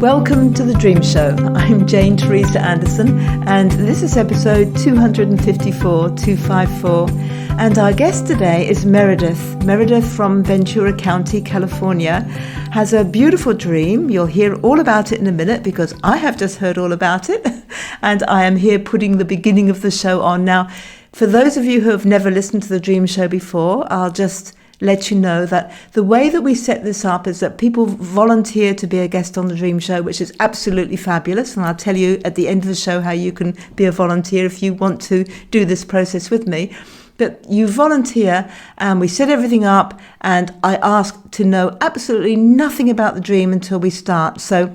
Welcome to The Dream Show. I'm Jane Teresa Anderson, and this is episode 254. And our guest today is Meredith. Meredith from Ventura County, California, has a beautiful dream. You'll hear all about it in a minute because I have just heard all about it. And I am here putting the beginning of the show on. Now, for those of you who have never listened to The Dream Show before, I'll just let you know that the way that we set this up is that people volunteer to be a guest on The Dream Show, which is absolutely fabulous. And I'll tell you at the end of the show how you can be a volunteer if you want to do this process with me. But you volunteer and we set everything up, and I ask to know absolutely nothing about the dream until we start. So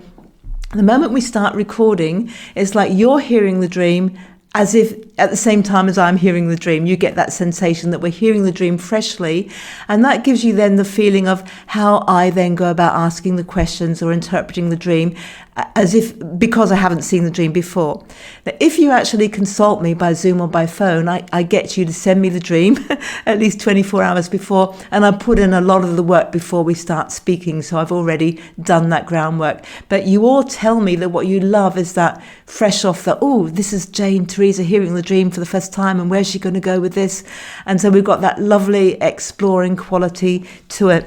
the moment we start recording, it's like you're hearing the dream as if at the same time as I'm hearing the dream. You get that sensation that we're hearing the dream freshly, and that gives you then the feeling of how I then go about asking the questions or interpreting the dream as if, because I haven't seen the dream before. Now, if you actually consult me by Zoom or by phone, I get you to send me the dream at least 24 hours before, and I put in a lot of the work before we start speaking, so I've already done that groundwork. But you all tell me that what you love is that fresh off the, oh, this is Jane Teresa hearing the dream for the first time, and where's she going to go with this? And so we've got that lovely exploring quality to it.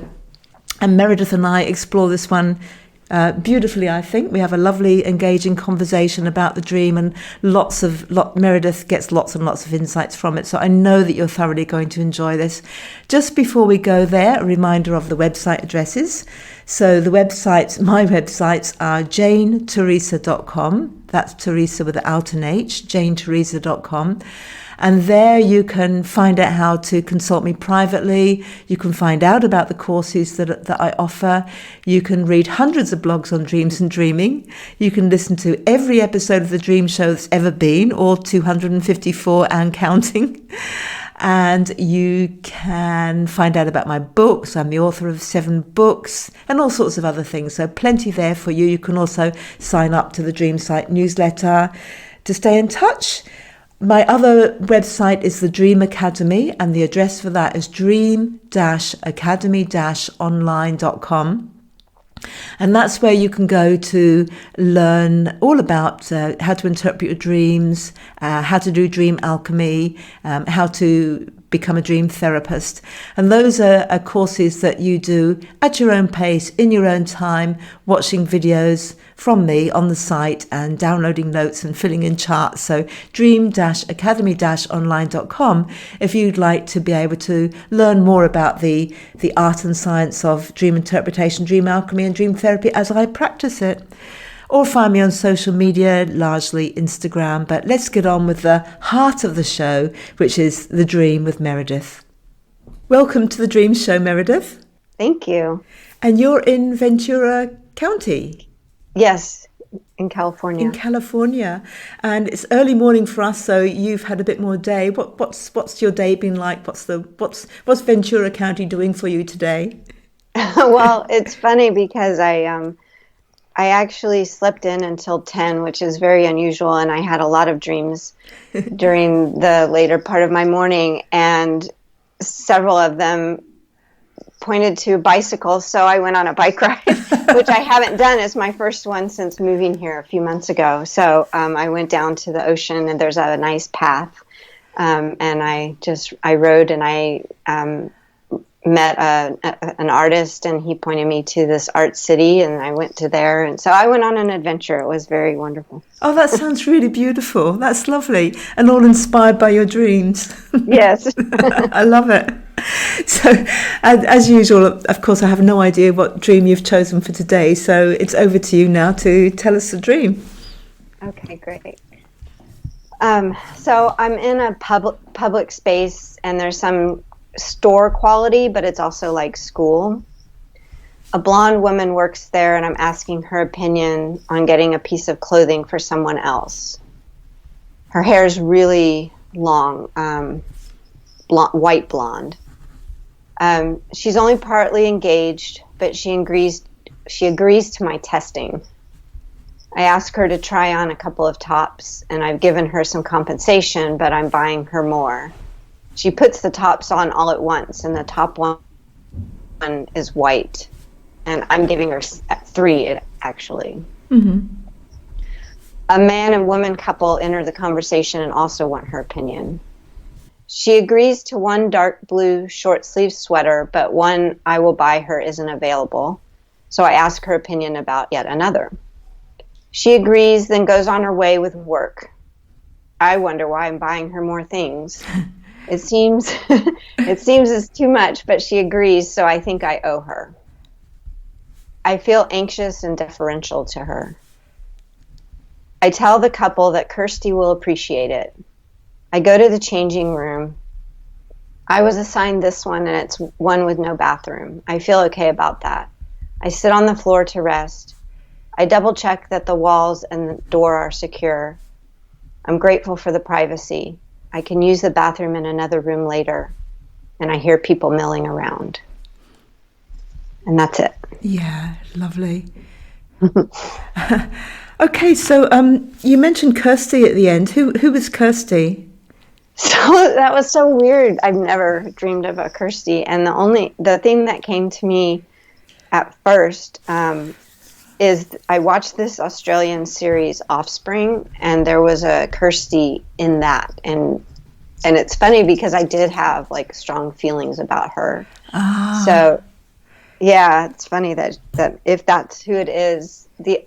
And Meredith and I explore this one beautifully, I think. We have a lovely, engaging conversation about the dream, and Meredith gets lots and lots of insights from it. So I know that you're thoroughly going to enjoy this. Just before we go there, a reminder of the website addresses. So my websites are janeteresa.com. That's Teresa without an H, janeteresa.com. And there you can find out how to consult me privately. You can find out about the courses that I offer. You can read hundreds of blogs on dreams and dreaming. You can listen to every episode of The Dream Show that's ever been, all 254 and counting. And you can find out about my books. I'm the author of 7 books and all sorts of other things. So plenty there for you. You can also sign up to the Dream Site newsletter to stay in touch. My other website is the Dream Academy, and the address for that is dream-academy-online.com. And that's where you can go to learn all about how to interpret your dreams, how to do dream alchemy, how to become a dream therapist. And those are courses that you do at your own pace, in your own time, watching videos from me on the site and downloading notes and filling in charts. So dream-academy-online.com if you'd like to be able to learn more about the art and science of dream interpretation, dream alchemy and dream therapy as I practice it. Or find me on social media, largely Instagram. But let's get on with the heart of the show, which is The Dream with Meredith. Welcome to The Dream Show, Meredith. Thank you. And you're in Ventura County? Yes, in California. In California. And it's early morning for us, so you've had a bit more day. What's your day been like? What's Ventura County doing for you today? Well, it's funny because I actually slept in until 10, which is very unusual, and I had a lot of dreams during the later part of my morning, and several of them pointed to bicycles, so I went on a bike ride, which I haven't done. It's my first one since moving here a few months ago. So I went down to the ocean, and there's a nice path, and I rode, and I met an artist, and he pointed me to this art city, and I went to there, and so I went on an adventure. It was very wonderful. Oh, that sounds really beautiful. That's lovely, and all inspired by your dreams. Yes. I love it. So, as usual, of course, I have no idea what dream you've chosen for today, so it's over to you now to tell us the dream. Okay, great. So I'm in a public space, and there's some store quality, but it's also like school. A blonde woman works there, and I'm asking her opinion on getting a piece of clothing for someone else. Her hair is really long, white blonde. She's only partly engaged, but she agrees to my testing. I ask her to try on a couple of tops, and I've given her some compensation, but I'm buying her more. She puts the tops on all at once, and the top one is white. And I'm giving her 3, actually. A man and woman couple enter the conversation and also want her opinion. She agrees to one dark blue short-sleeved sweater, but one I will buy her isn't available, so I ask her opinion about yet another. She agrees, then goes on her way with work. I wonder why I'm buying her more things. It seems it's too much, but she agrees, so I think I owe her. I feel anxious and deferential to her. I tell the couple that Kirsty will appreciate it. I go to the changing room. I was assigned this one, and it's one with no bathroom. I feel okay about that. I sit on the floor to rest. I double check that the walls and the door are secure. I'm grateful for the privacy. I can use the bathroom in another room later, and I hear people milling around. And that's it. Yeah, lovely. Okay, so you mentioned Kirsty at the end. Who was Kirsty? So that was so weird. I've never dreamed of a Kirsty, and the thing that came to me at first is I watched this Australian series Offspring, and there was a Kirsty in that, and it's funny because I did have like strong feelings about her. So yeah, it's funny that if that's who it is, the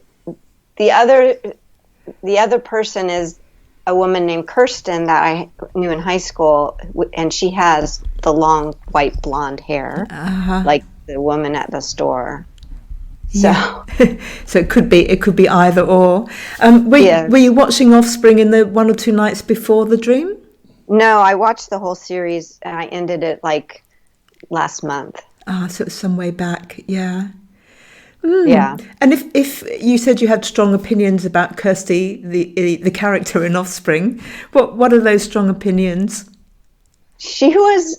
other person is a woman named Kirsten that I knew in high school, and she has the long white blonde hair, like the woman at the store. So, so it could be either or. Were you watching Offspring in the 1 or 2 nights before the dream? No, I watched the whole series, and I ended it like last month. So it was some way back, yeah. Yeah. And if you said you had strong opinions about Kirsty, the character in Offspring, what are those strong opinions? She was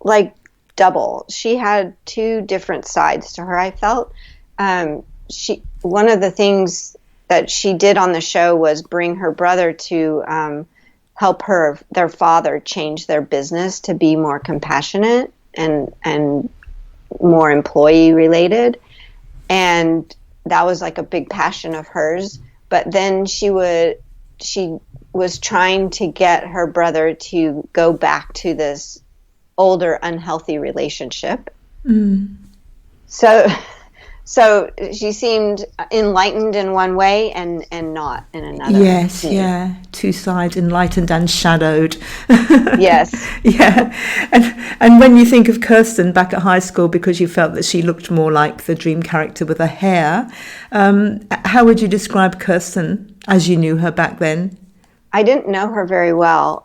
like double. She had 2 different sides to her, I felt. One of the things that she did on the show was bring her brother to help their father change their business to be more compassionate and more employee related, and that was like a big passion of hers. But then she was trying to get her brother to go back to this older unhealthy relationship. So she seemed enlightened in one way and not in another. Yes, yeah. 2 sides, enlightened and shadowed. Yes. Yeah. And when you think of Kirsten back at high school, because you felt that she looked more like the dream character with her hair, how would you describe Kirsten as you knew her back then? I didn't know her very well.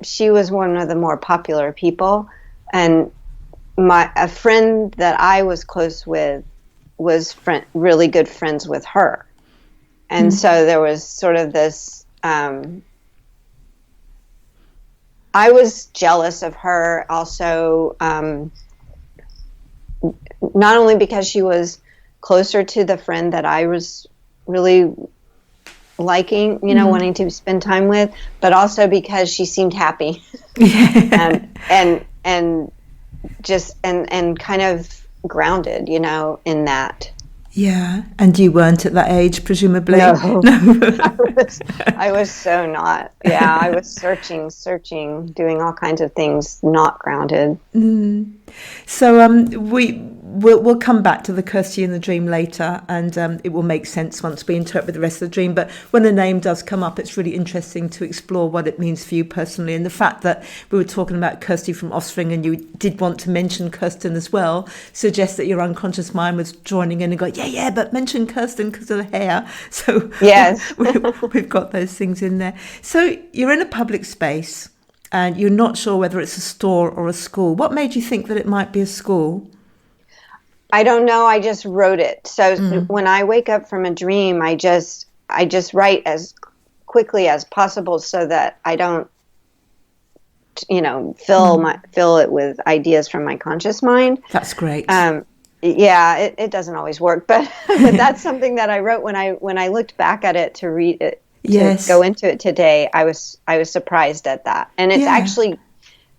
She was one of the more popular people, and a friend that I was close with was really good friends with her. And so there was sort of this, I was jealous of her also, not only because she was closer to the friend that I was really liking, wanting to spend time with, but also because she seemed happy and just and kind of grounded, in that. Yeah, and you weren't at that age, presumably. No. I was so not. Yeah, I was searching, doing all kinds of things, not grounded. So we'll come back to the Kirsty in the dream later, and it will make sense once we interpret the rest of the dream. But when a name does come up, it's really interesting to explore what it means for you personally. And the fact that we were talking about Kirsty from Offspring, and you did want to mention Kirsten as well, suggests that your unconscious mind was joining in and going, yeah, but mention Kirsten because of the hair. So yes, we've got those things in there. So you're in a public space, and you're not sure whether it's a store or a school. What made you think that it might be a school? I don't know. I just wrote it. So when I wake up from a dream, I just write as quickly as possible so that I don't, fill it with ideas from my conscious mind. That's great. Yeah, it doesn't always work, but that's something that I wrote when I looked back at it to read it. Yes. To go into it today, I was surprised at that. And it's actually,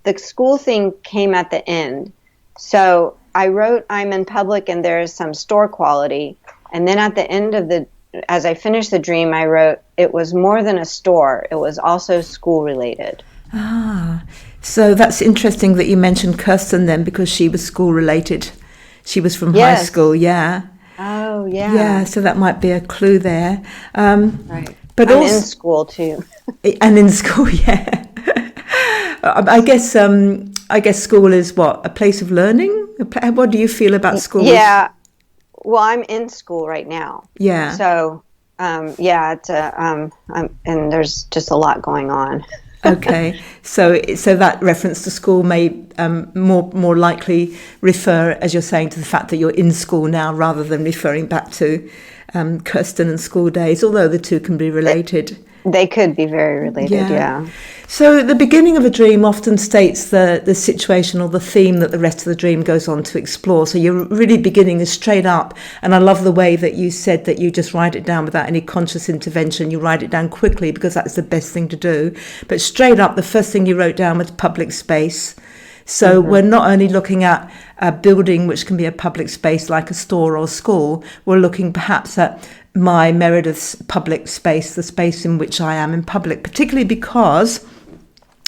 the school thing came at the end. So I wrote, I'm in public and there is some store quality. And then at the end of as I finished the dream, I wrote, it was more than a store. It was also school related. Ah, so that's interesting that you mentioned Kirsten then, because she was school related. She was from high school, yeah. Oh, yeah. Yeah, so that might be a clue there. Right. But I'm also in school too. And in school, yeah. I guess school is what, a place of learning? What do you feel about school? Yeah. Well, I'm in school right now. Yeah. So, it's and there's just a lot going on. Okay, so that reference to school may more likely refer, as you're saying, to the fact that you're in school now, rather than referring back to Kirsten and school days, although the two can be related. They could be very related, yeah. So the beginning of a dream often states the situation or the theme that the rest of the dream goes on to explore. So you're really beginning is straight up. And I love the way that you said that you just write it down without any conscious intervention. You write it down quickly because that's the best thing to do. But straight up, the first thing you wrote down was public space. So we're not only looking at a building which can be a public space like a store or school, we're looking perhaps at my Meredith's public space, the space in which I am in public, particularly because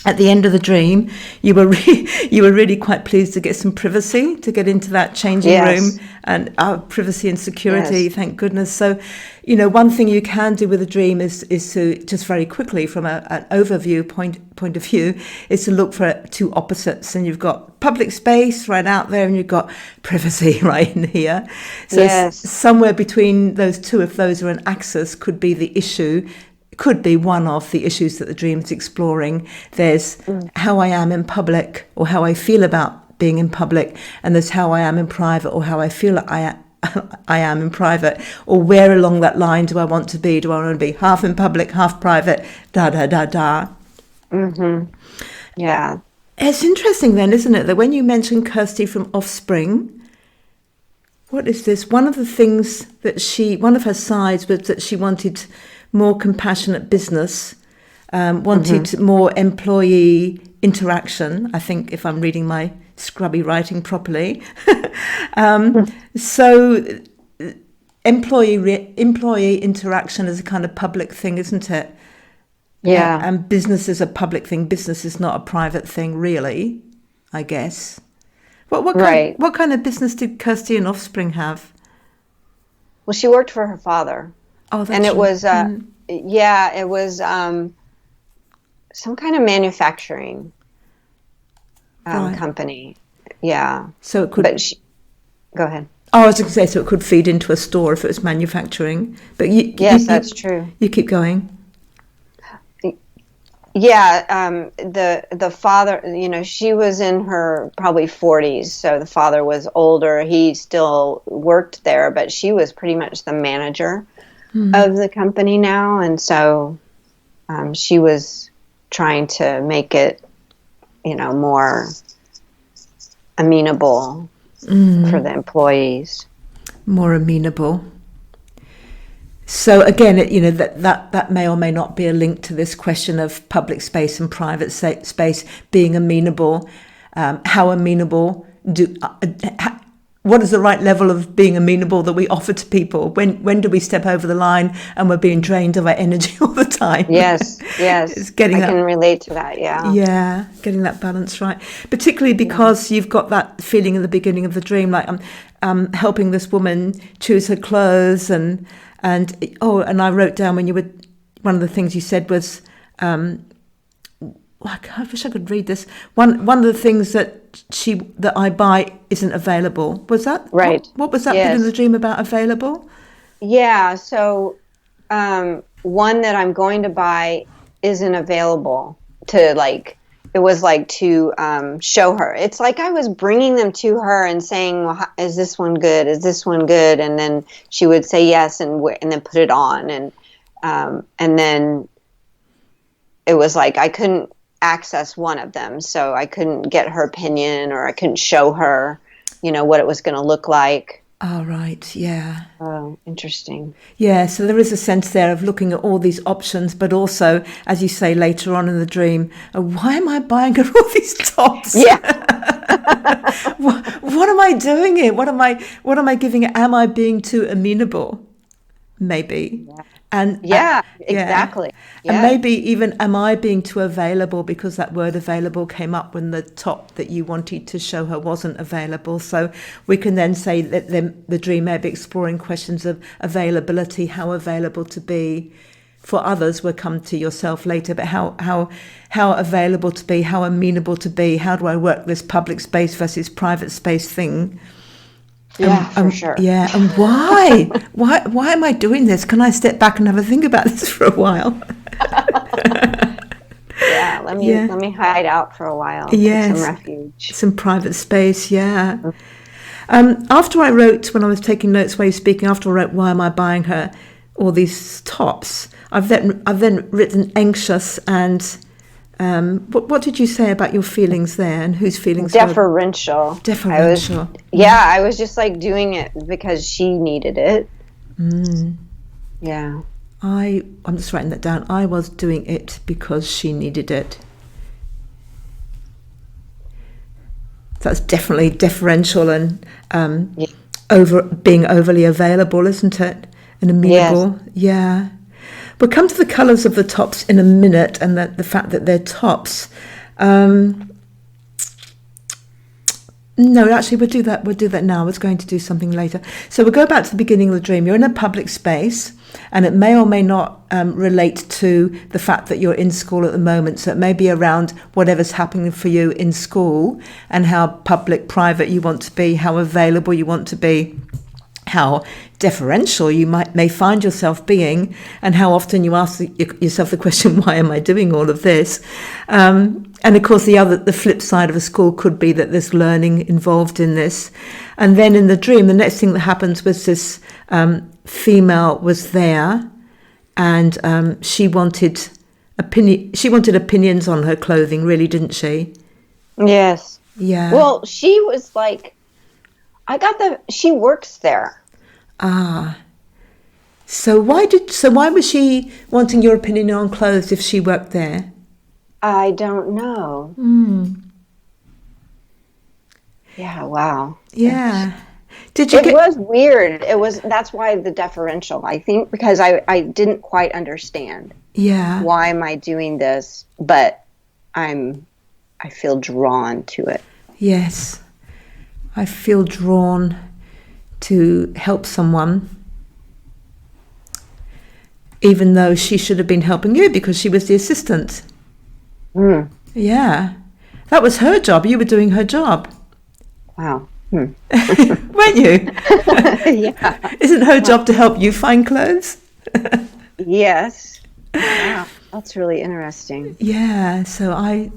at the end of the dream, you were really quite pleased to get some privacy, to get into that changing room, and privacy and security, thank goodness. So, one thing you can do with a dream is to just very quickly, from an overview point of view, is to look for two opposites. And you've got public space right out there, and you've got privacy right in here. So somewhere between those two, if those are an axis, could be the issue. Could be one of the issues that the dream's exploring. There's how I am in public, or how I feel about being in public, and there's how I am in private, or how I feel I am in private, or where along that line do I want to be? Do I want to be half in public, half private, da. Yeah. It's interesting then, isn't it, that when you mention Kirsty from Offspring, what is this? One of the things that one of her sides was that she wanted more compassionate business, wanted more employee interaction, I think, if I'm reading my scrubby writing properly. So employee interaction is a kind of public thing, isn't it? Yeah. And business is a public thing. Business is not a private thing, really, I guess. What kind of business did Kirsty and Offspring have? Well, she worked for her father. Oh, that's and it right. was, it was some kind of manufacturing company. Yeah. So it could. Go ahead. Oh, I was going to say, so it could feed into a store if it was manufacturing. But that's true. You keep going. Yeah, the father, she was in her probably 40s, so the father was older. He still worked there, but she was pretty much the manager of the company now, and so she was trying to make it, more amenable for the employees. More amenable. So again, that may or may not be a link to this question of public space and private space being amenable. How amenable what is the right level of being amenable that we offer to people? When do we step over the line and we're being drained of our energy all the time? Yes. I can relate to that, yeah. Yeah, getting that balance right. Particularly because you've got that feeling in the beginning of the dream, like I'm helping this woman choose her clothes, and I wrote down one of the things you said was, I wish I could read this. One of the things that I buy isn't available. Was that right? What was that bit in the dream about available? Yeah. So one that I'm going to buy isn't available to to show her. It's like I was bringing them to her and saying, well, is this one good? Is this one good? And then she would say yes and then put it on. And then it was like I couldn't access one of them, so I couldn't get her opinion, or I couldn't show her, what it was going to look like. Oh, right. Yeah. Oh, interesting. Yeah. So there is a sense there of looking at all these options, but also, as you say later on in the dream, why am I buying her all these tops? Yeah. What am I doing here? What am I giving it? Am I being too amenable? Maybe. Yeah. And Yeah, yeah. exactly. And Yes. maybe even, am I being too available, because that word available came up when the top that you wanted to show her wasn't available. So we can then say that the dream may be exploring questions of availability, how available to be for others. We'll come to yourself later, but how available to be, how amenable to be, how do I work this public space versus private space thing? Yeah, for sure. Yeah, and why? Why am I doing this? Can I step back and have a think about this for a while? Yeah, Yeah. let me hide out for a while. Take some Yes. refuge. Some private space, yeah. After I wrote, when I was taking notes while you were speaking, after I wrote, why am I buying her all these tops? I've then written anxious and what did you say about your feelings there, and whose feelings were Deferential. deferential? I was just like doing it because she needed it. Yeah. I'm just writing that down. I was doing it because she needed it. That's definitely deferential and Yeah. being overly available, isn't it? And amenable. Yes. Yeah. We'll come to the colours of the tops in a minute, and the fact that they're tops. No, actually, we'll do that. We'll do that now. I was going to do something later. So we'll go back to the beginning of the dream. You're in a public space, and it may or may not relate to the fact that you're in school at the moment. So it may be around whatever's happening for you in school, and how public, private you want to be, how available you want to be, how deferential you may find yourself being, and how often you ask yourself the question, why am I doing all of this? And of course, the flip side of a school could be that there's learning involved in this. And then in the dream, the next thing that happens was this female was there, and she wanted opinions on her clothing, really, didn't she? Yes. Yeah. Well, she was like, she works there. Ah. So why was she wanting your opinion on clothes if she worked there? I don't know. Yeah, wow. Yeah. Did you It was weird. That's why the deferential, I think, because I didn't quite understand. Yeah. Why am I doing this? But I feel drawn to it. Yes. I feel drawn to help someone, even though she should have been helping you because she was the assistant. Yeah. That was her job. You were doing her job. Wow. Weren't you? Yeah. Isn't her job to help you find clothes? Yes. Wow. That's really interesting. Yeah. So I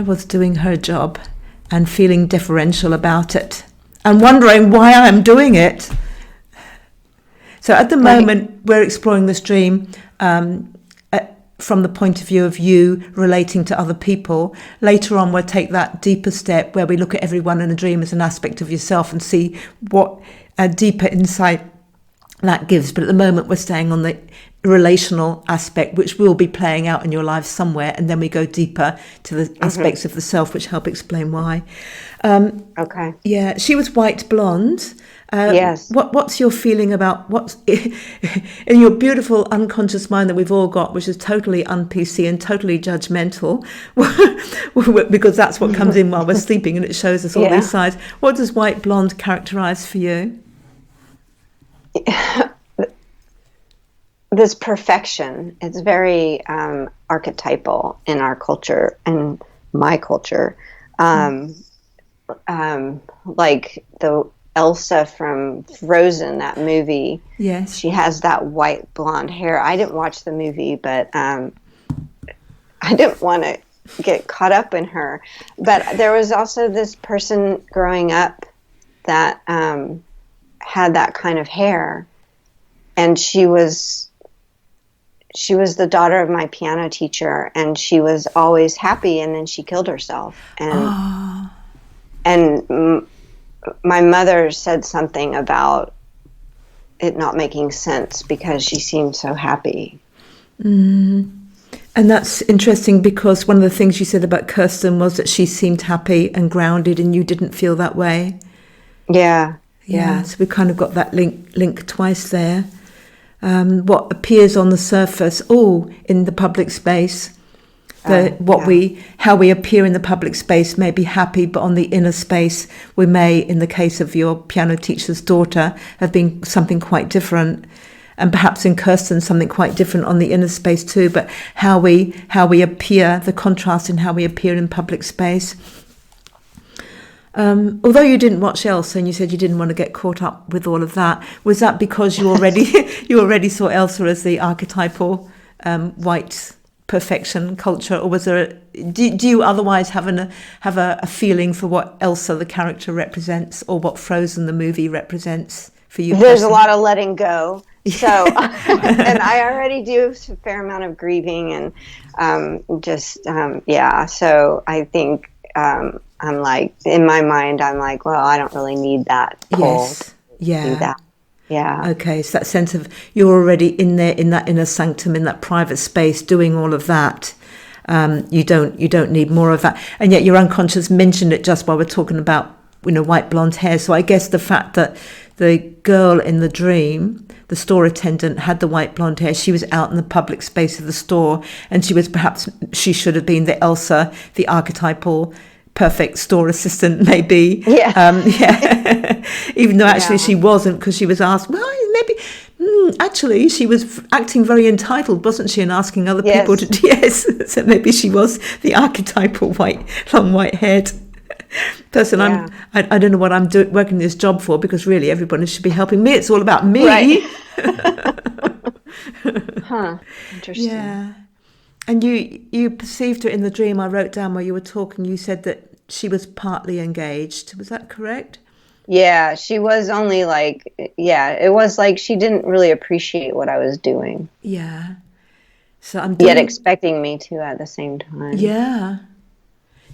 was doing her job and feeling deferential about it and wondering why I'm doing it. So at the moment, we're exploring this dream from the point of view of you relating to other people. Later on, we'll take that deeper step where we look at everyone in a dream as an aspect of yourself and see what a deeper insight that gives. But at the moment, we're staying on the relational aspect, which will be playing out in your life somewhere, and then we go deeper to the aspects of the self, which help explain why. Okay. Yeah, she was white blonde. Yes. What's your feeling about what's in your beautiful unconscious mind that we've all got, which is totally un-PC and totally judgmental, because that's what comes in while we're sleeping, and it shows us all these sides. What does white blonde characterize for you? This perfection. It's very archetypal in our culture and my culture. Like the Elsa from Frozen, that movie. Yes. She has that white blonde hair. I didn't watch the movie, but I didn't want to get caught up in her. But there was also this person growing up that had that kind of hair, and she was the daughter of my piano teacher, and she was always happy, and then she killed herself. And my mother said something about it not making sense because she seemed so happy. And that's interesting because one of the things you said about Kirsten was that she seemed happy and grounded and you didn't feel that way. Yeah. So we kind of got that link twice there. What appears on the surface, in the public space, how we appear in the public space may be happy, but on the inner space, we may, in the case of your piano teacher's daughter, have been something quite different. And perhaps in Kirsten, something quite different on the inner space too, but how we appear, the contrast in how we appear in public space. Although you didn't watch Elsa and you said you didn't want to get caught up with all of that, was that because you already saw Elsa as the archetypal white perfection culture, or was there do you otherwise have a feeling for what Elsa the character represents, or what Frozen the movie represents for you? There's a lot of letting go. So, and I already do a fair amount of grieving and so I think I'm like, in my mind, I'm like, well, I don't really need that pull. Yes. Yeah. Do that. Yeah. Okay, so that sense of you're already in there, in that inner sanctum, in that private space, doing all of that. You don't need more of that, and yet your unconscious mentioned it just while we're talking about white blonde hair. So I guess the fact that the girl in the dream, the store attendant, had the white blonde hair, she was out in the public space of the store, and she should have been the Elsa, the archetypal perfect store assistant, maybe. Even though actually she wasn't, because she was asked, well, maybe actually she was acting very entitled, wasn't she, and asking other people to so maybe she was the archetypal long white haired person. I don't know what I'm working this job for, because really everybody should be helping me. It's all about me. Right. Interesting. Yeah. And you perceived her in the dream. I wrote down where you were talking, you said that she was partly engaged. Was that correct? Yeah, she was only it was like she didn't really appreciate what I was doing. Yeah. So I'm yet expecting me to at the same time. Yeah.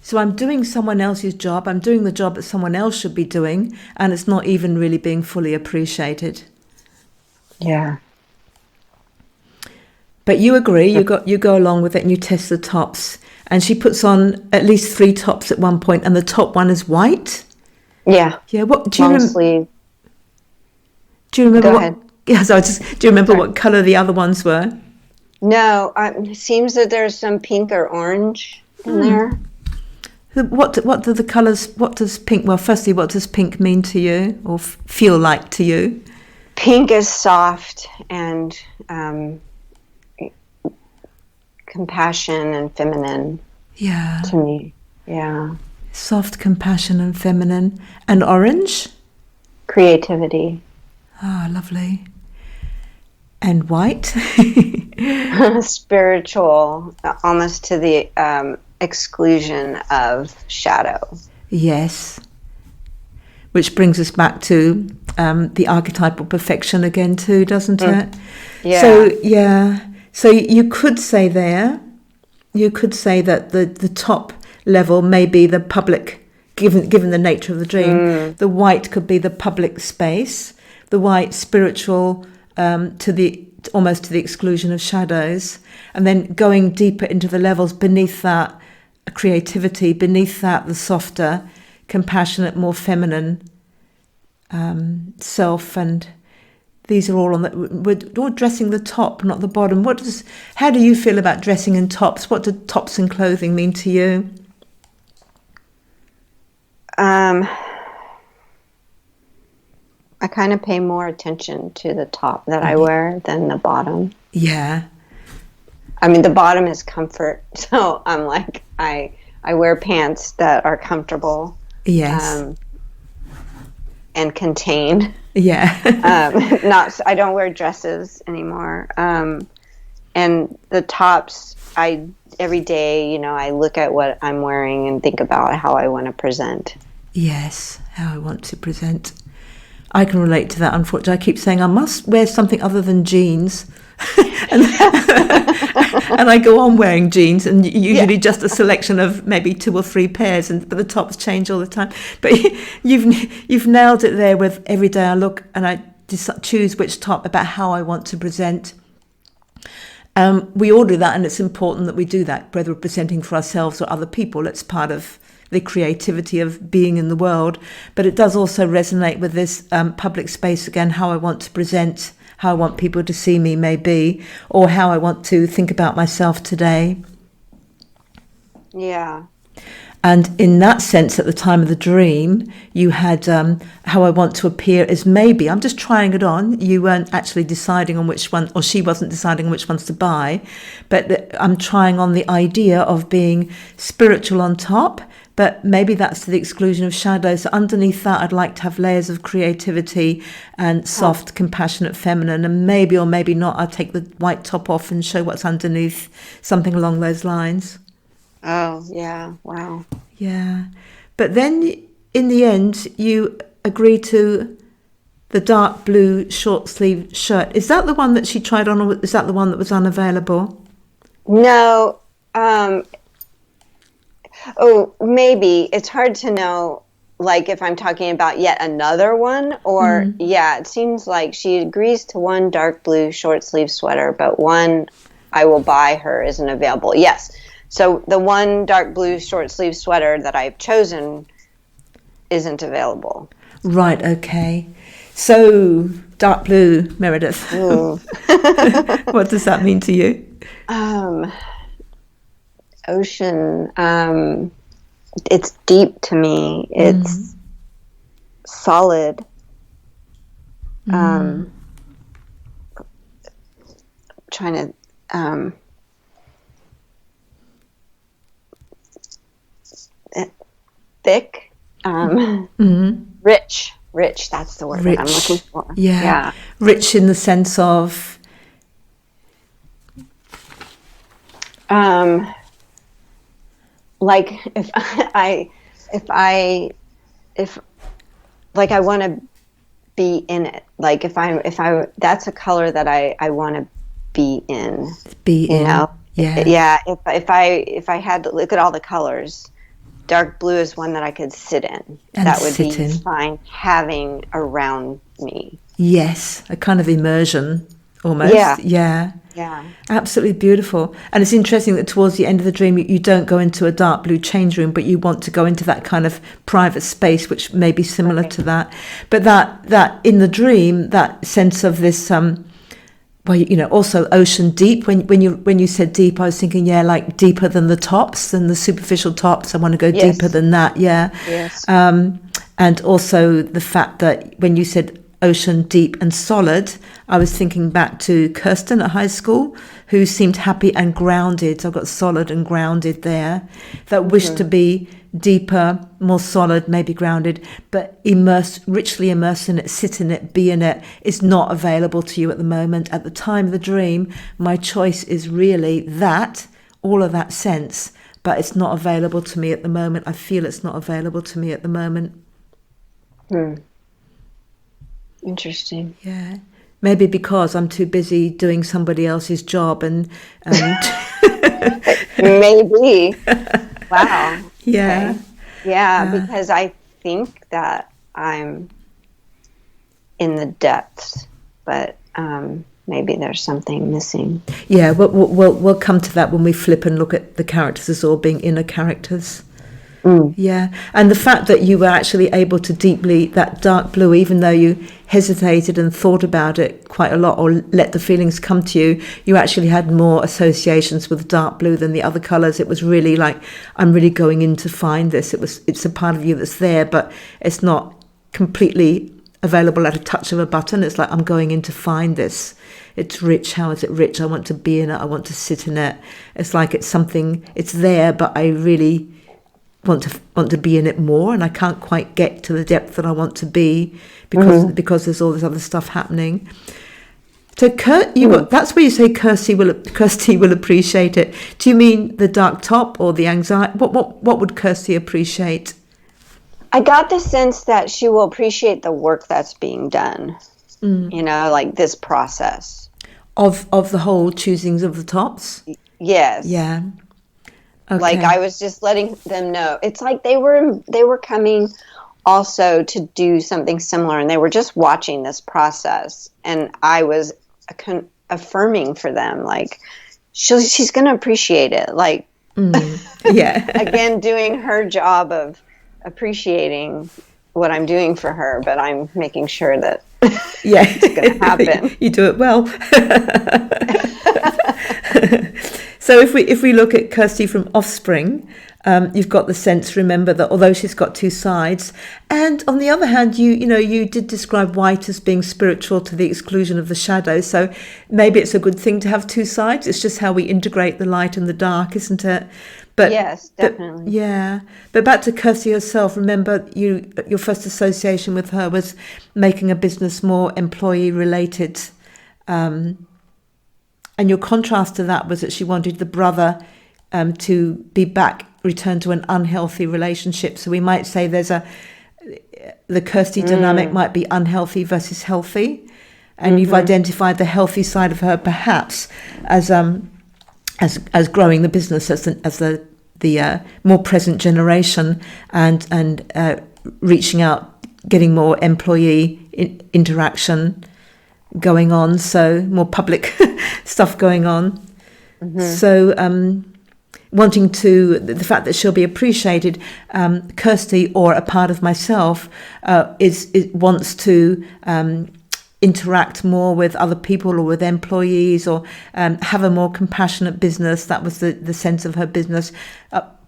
So I'm doing someone else's job. I'm doing the job that someone else should be doing, and it's not even really being fully appreciated. Yeah. But you agree, you go along with it and you test the tops. And she puts on at least 3 tops at one point, and the top one is white. Yeah. Yeah. What do you remember? Do you remember Go ahead. Yeah. Do you remember what color the other ones were? No. It seems that there's some pink or orange in there. What do the colors? What does pink? Well, firstly, what does pink mean to you, or feel like to you? Pink is soft and compassion and feminine. Yeah. To me. Yeah. Soft, compassion and feminine. And orange? Creativity. Ah, lovely. And white? Spiritual, almost to the exclusion of shadow. Yes. Which brings us back to the archetypal perfection again too, doesn't it? Yeah. So you could say that the top level may be the public, given the nature of the dream. The white could be the public space, the white spiritual, almost to the exclusion of shadows, and then going deeper into the levels beneath that, creativity, beneath that the softer, compassionate, more feminine self. And these are all we're all dressing the top, not the bottom. How do you feel about dressing in tops? What do tops and clothing mean to you? I kind of pay more attention to the top that I wear than the bottom. Yeah. I mean, the bottom is comfort. So I'm like, I wear pants that are comfortable. Yes. And contained. Yeah. I don't wear dresses anymore. And the tops, every day, I look at what I'm wearing and think about how I want to present. Yes, how I want to present. I can relate to that, unfortunately. I keep saying I must wear something other than jeans and, and I go on wearing jeans, and usually just a selection of maybe 2 or 3 pairs, but the tops change all the time. But you've nailed it there with every day I look and I choose which top about how I want to present. We all do that, and it's important that we do that, whether we're presenting for ourselves or other people. It's part of the creativity of being in the world. But it does also resonate with this public space again, how I want to present, how I want people to see me maybe, or how I want to think about myself today. Yeah. And in that sense, at the time of the dream, you had how I want to appear as maybe, I'm just trying it on. You weren't actually deciding on which one, or she wasn't deciding on which ones to buy, but I'm trying on the idea of being spiritual on top, but maybe that's to the exclusion of shadows. So underneath that, I'd like to have layers of creativity and soft, compassionate, feminine, and maybe or maybe not, I'll take the white top off and show what's underneath, something along those lines. Oh, yeah. Wow. Yeah. But then in the end, you agree to the dark blue short sleeve shirt. Is that the one that she tried on, or is that the one that was unavailable? No. Maybe. It's hard to know, like, if I'm talking about yet another one, or, yeah, it seems like she agrees to one dark blue short sleeve sweater, but one I will buy her isn't available. Yes. So the one dark blue short sleeve sweater that I've chosen isn't available. Right, okay. So dark blue, Meredith. What does that mean to you? Ocean. It's deep to me. It's solid. Trying to thick, rich, that's the word that I'm looking for. Yeah. Rich in the sense of like if I want to be in it, like if I that's a color that I want to be in, you know. If I had to look at all the colors, dark blue is one that I could sit in. And that would be fine having around me. Yes, a kind of immersion almost. Yeah. Absolutely beautiful. And it's interesting that towards the end of the dream, you don't go into a dark blue change room, but you want to go into that kind of private space, which may be similar to that. But that in the dream, that sense of this, well, you know, also ocean deep. When you said deep, I was thinking, like deeper than the tops, than the superficial tops. I want to go deeper than that. Yeah. Yes. And also the fact that when you said ocean deep and solid, I was thinking back to Kirsten at high school, who seemed happy and grounded. So I've got solid and grounded there. That wished to be deeper, more solid, maybe grounded, but richly immersed in it, sit in it, be in it, is not available to you at the moment. At the time of the dream, my choice is really that, all of that sense, but it's not available to me at the moment. I feel it's not available to me at the moment. Interesting. Yeah. Maybe because I'm too busy doing somebody else's job and maybe. Wow. Yeah. Okay. Yeah, because I think that I'm in the depths, but maybe there's something missing. Yeah, we'll come to that when we flip and look at the characters as all being inner characters. Yeah, and the fact that you were actually able to deeply, that dark blue, even though you hesitated and thought about it quite a lot or let the feelings come to you, you actually had more associations with dark blue than the other colours. It was really like, I'm really going in to find this. It's a part of you that's there, but it's not completely available at a touch of a button. It's like, I'm going in to find this. It's rich. How is it rich? I want to be in it. I want to sit in it. It's like it's something, it's there, but I really want to be in it more, and I can't quite get to the depth that I want to be because there's all this other stuff happening. So that's where you say Kirsty will appreciate it. Do you mean the dark top or the anxiety? What would Kirsty appreciate? I got the sense that she will appreciate the work that's being done. You know, like this process. of the whole choosings of the tops. Yes. Yeah. Okay. Like I was just letting them know. It's like they were coming also to do something similar, and they were just watching this process, and I was affirming for them, like she's going to appreciate it. Like, yeah. Again, doing her job of appreciating what I'm doing for her, but I'm making sure that it's going to happen. You do it well. So if we look at Kirsty from Offspring, you've got the sense, remember, that although she's got two sides, and on the other hand, you did describe white as being spiritual to the exclusion of the shadow. So maybe it's a good thing to have two sides. It's just how we integrate the light and the dark, isn't it? But yes, definitely. But back to Kirsty herself. Remember, your first association with her was making a business more employee related. And your contrast to that was that she wanted the brother to be returned to an unhealthy relationship. So we might say the Kirsty dynamic might be unhealthy versus healthy. And you've identified the healthy side of her perhaps as growing the business as the more present generation and reaching out, getting more employee interaction going on, so more public stuff going on. So wanting to, the fact that she'll be appreciated, Kirsty, or a part of myself, wants to interact more with other people or with employees, or have a more compassionate business. That was the sense of her business.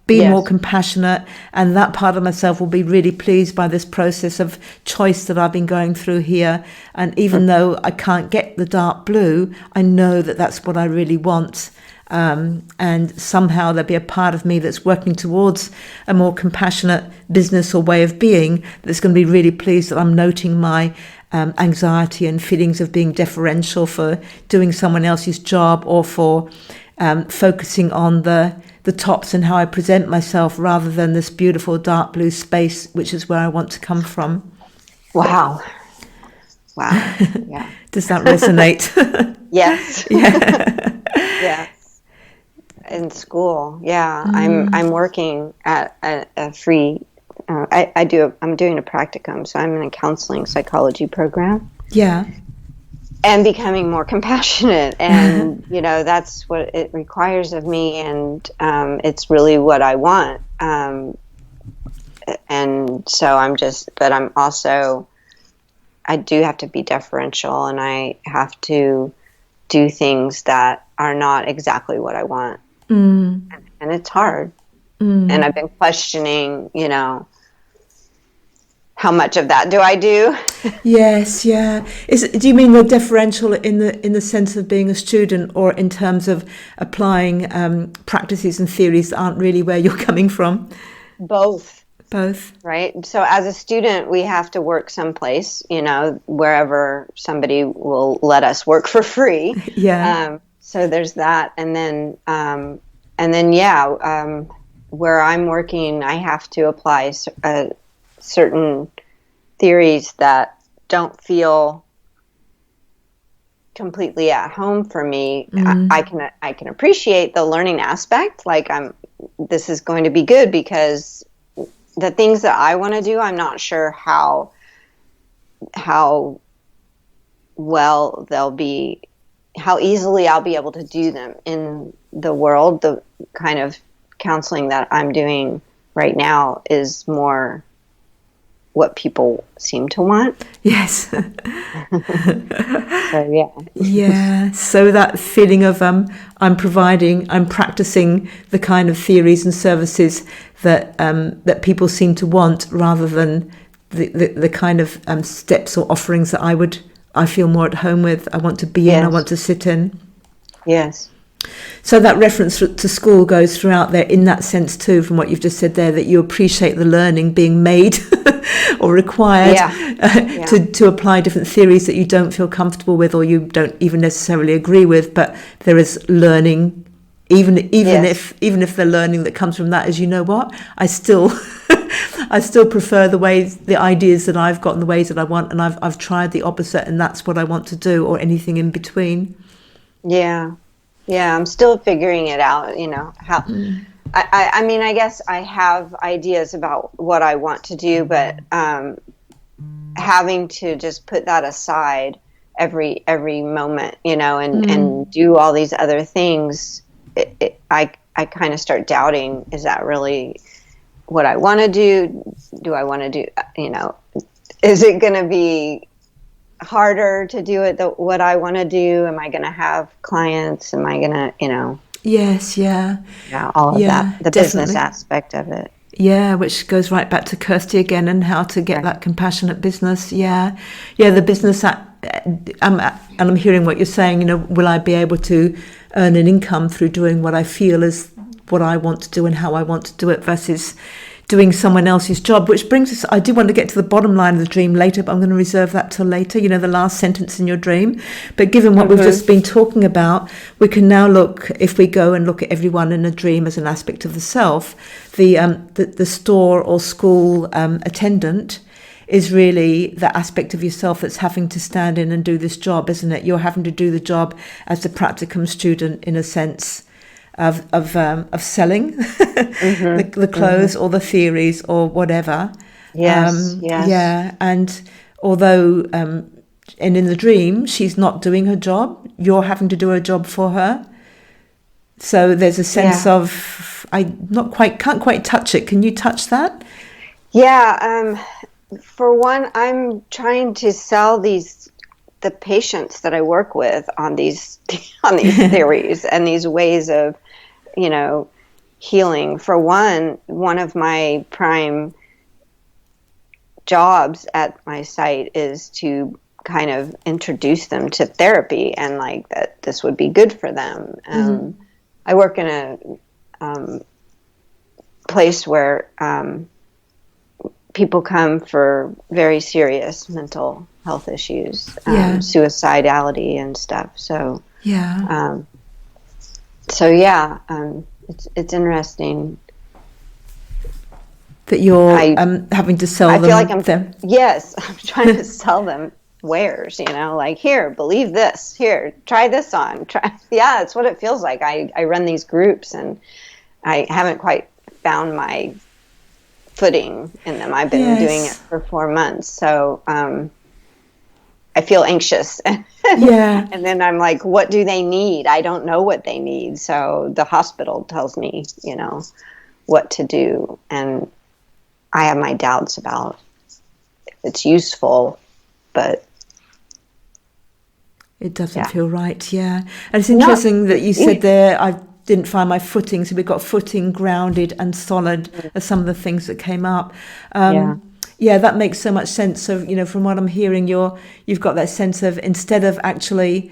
Be more compassionate, and that part of myself will be really pleased by this process of choice that I've been going through here. And even though I can't get the dark blue, I know that that's what I really want. And somehow there'll be a part of me that's working towards a more compassionate business or way of being that's going to be really pleased that I'm noting my anxiety and feelings of being deferential for doing someone else's job, or for focusing on the tops and how I present myself rather than this beautiful dark blue space, which is where I want to come from. Wow. Yeah. Does that resonate? Yes. Yeah. Yes. In school, yeah. I'm working at a free. I'm doing a practicum, so I'm in a counseling psychology program. Yeah. And becoming more compassionate, and that's what it requires of me, and it's really what I want. And so I do have to be deferential, and I have to do things that are not exactly what I want, and it's hard. And I've been questioning, how much of that do I do? Yes, yeah. Do you mean the deferential in the sense of being a student, or in terms of applying practices and theories that aren't really where you're coming from? Both. Right. So as a student, we have to work someplace, wherever somebody will let us work for free. Yeah. So there's that, and then where I'm working, I have to apply certain theories that don't feel completely at home for me. I can appreciate the learning aspect. Like this is going to be good, because the things that I want to do, I'm not sure how well they'll be, how easily I'll be able to do them in the world. The kind of counseling that I'm doing right now is more what people seem to want. Yes. So yeah. Yeah. So that feeling of I'm practicing the kind of theories and services that people seem to want, rather than the kind of steps or offerings that I feel more at home with. I want to be in. I want to sit in. Yes. So that reference to school goes throughout there in that sense too, from what you've just said there, that you appreciate the learning being made or required to apply different theories that you don't feel comfortable with, or you don't even necessarily agree with, but there is learning, even if the learning that comes from that is, I still prefer the ideas that I've got and the ways that I want, and I've tried the opposite, and that's what I want to do, or anything in between. Yeah. Yeah. I'm still figuring it out, how. I mean, I guess I have ideas about what I want to do, but having to just put that aside every moment, and do all these other things, I kind of start doubting, is that really what I want to do? Do I want to do, is it going to be harder to do it what I want to do? Am I going to have clients? Am I going to, Yes, yeah. yeah, all of that, the business aspect of it. Yeah, which goes right back to Kirsty again and how to get that compassionate business. Yeah, the business. And I'm hearing what you're saying. Will I be able to earn an income through doing what I feel is what I want to do and how I want to do it versus doing someone else's job? Which brings us, I do want to get to the bottom line of the dream later, but I'm going to reserve that till later, the last sentence in your dream. But given what we've just been talking about, we can now look, if we go and look at everyone in a dream as an aspect of the self, the store or school attendant is really the aspect of yourself that's having to stand in and do this job, isn't it? You're having to do the job as the practicum student, in a sense, of selling the clothes or the theories or whatever. Yes. Yeah, and although and in the dream she's not doing her job, you're having to do her job for her. So there's a sense of can't quite touch it. Can you touch that? Yeah. For one, I'm trying to sell the patients that I work with on these theories and these ways of, healing. For one of my prime jobs at my site is to kind of introduce them to therapy and like that this would be good for them. I work in a place where people come for very serious mental health issues, suicidality and stuff. So it's interesting that you're having to sell them. I feel like I'm trying to sell them wares, like, here, believe this, here, try this on, it's what it feels like. I run these groups and I haven't quite found my footing in them. I've been doing it for 4 months, so I feel anxious. And then I'm like, what do they need? I don't know what they need. So the hospital tells me, what to do. And I have my doubts about if it's useful, but it doesn't feel right. Yeah. And it's interesting that you said there, I didn't find my footing. So we've got footing, grounded and solid as some of the things that came up. Yeah, that makes so much sense. So, from what I'm hearing, you've got that sense of, instead of actually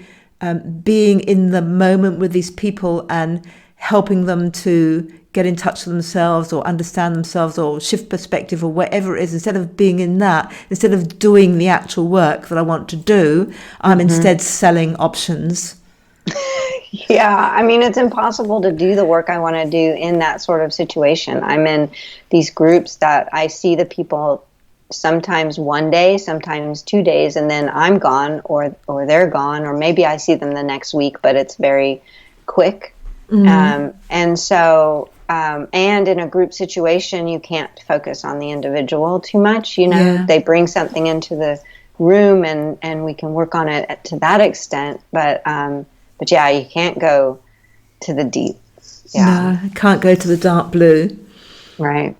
being in the moment with these people and helping them to get in touch with themselves or understand themselves or shift perspective or whatever it is, instead of being in that, instead of doing the actual work that I want to do, I'm instead selling options. Yeah, I mean, it's impossible to do the work I want to do in that sort of situation. I'm in these groups that I see the people sometimes one day, sometimes 2 days, and then I'm gone or they're gone, or maybe I see them the next week, but it's very quick. And so, and in a group situation, you can't focus on the individual too much. They bring something into the room and we can work on it to that extent. But yeah, you can't go to the deep. Yeah. No, can't go to the dark blue. Right.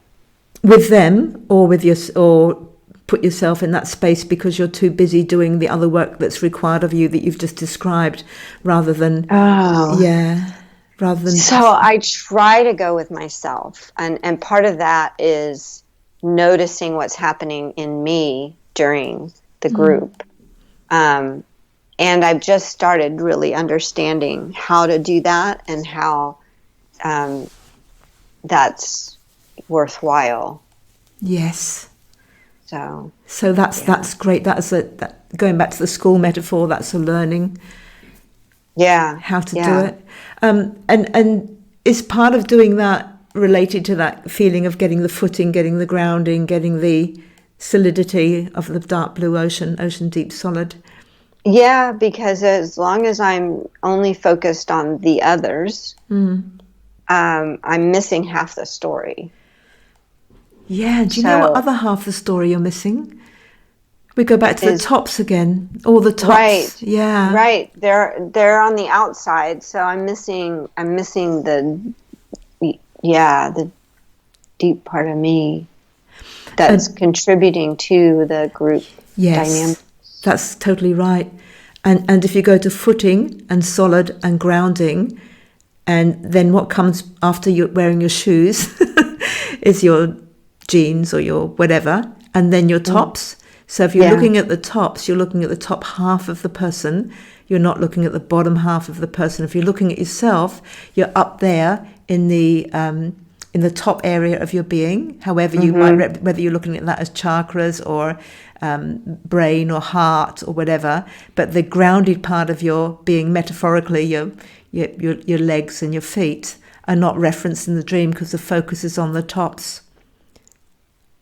With them or or put yourself in that space because you're too busy doing the other work that's required of you that you've just described, rather than so I try to go with myself, and part of that is noticing what's happening in me during the group. And I've just started really understanding how to do that and how that's worthwhile. Yes. So that's great. Going back to the school metaphor, that's a learning. How to do it. And is part of doing that related to that feeling of getting the footing, getting the grounding, getting the solidity of the dark blue ocean deep solid? Yeah, because as long as I'm only focused on the others, I'm missing half the story. Yeah. Do you know what So other half the story you're missing? We go back to the is tops again. All the tops. right, Yeah. right. They're on the outside, so I'm missing the deep part of me that's And contributing to the group dynamic. yes, that's totally right. And if you go to footing and solid and grounding, and then what comes after you wearing your shoes is your jeans or your whatever, and then your tops. So if you're Yeah. looking at the tops, you're looking at the top half of the person. You're not looking at the bottom half of the person. If you're looking at yourself, you're up there in the top area of your being. However, you might whether you're looking at that as chakras or brain or heart or whatever. But the grounded part of your being, metaphorically, your legs and your feet, are not referenced in the dream because the focus is on the tops.